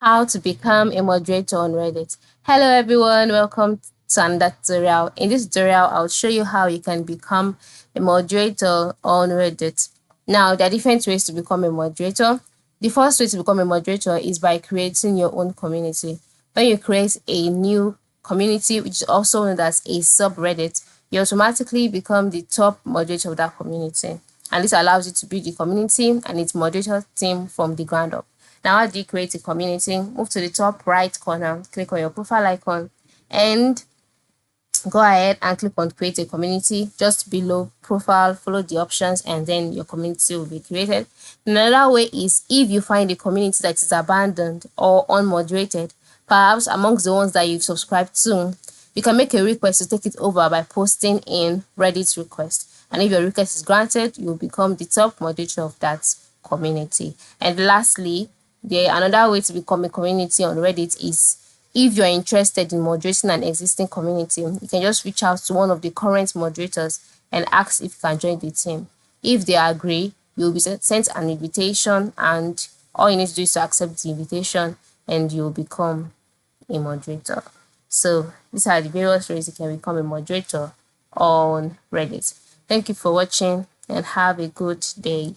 How to become a moderator on Reddit. Hello everyone, welcome to another tutorial. In this tutorial, I'll show you how you can become a moderator on Reddit. Now, there are different ways to become a moderator. The first way to become a moderator is by creating your own community. When you create a new community, which is also known as a subreddit, you automatically become the top moderator of that community. And this allows you to build the community and its moderator team from the ground up. Now, as you create a community, move to the top right corner, click on your profile icon, and go ahead and click on create a community just below profile. Follow the options and then your community will be created. Another way is if you find a community that is abandoned or unmoderated, perhaps amongst the ones that you've subscribed to, you can make a request to take it over by posting in Reddit request. And if your request is granted, you'll become the top moderator of that community. And lastly, another way to become a community on Reddit is if you're interested in moderating an existing community, you can just reach out to one of the current moderators and ask if you can join the team. If they agree, you'll be sent an invitation, and all you need to do is to accept the invitation and you'll become a moderator. So these are the various ways you can become a moderator on Reddit. Thank you for watching and have a good day.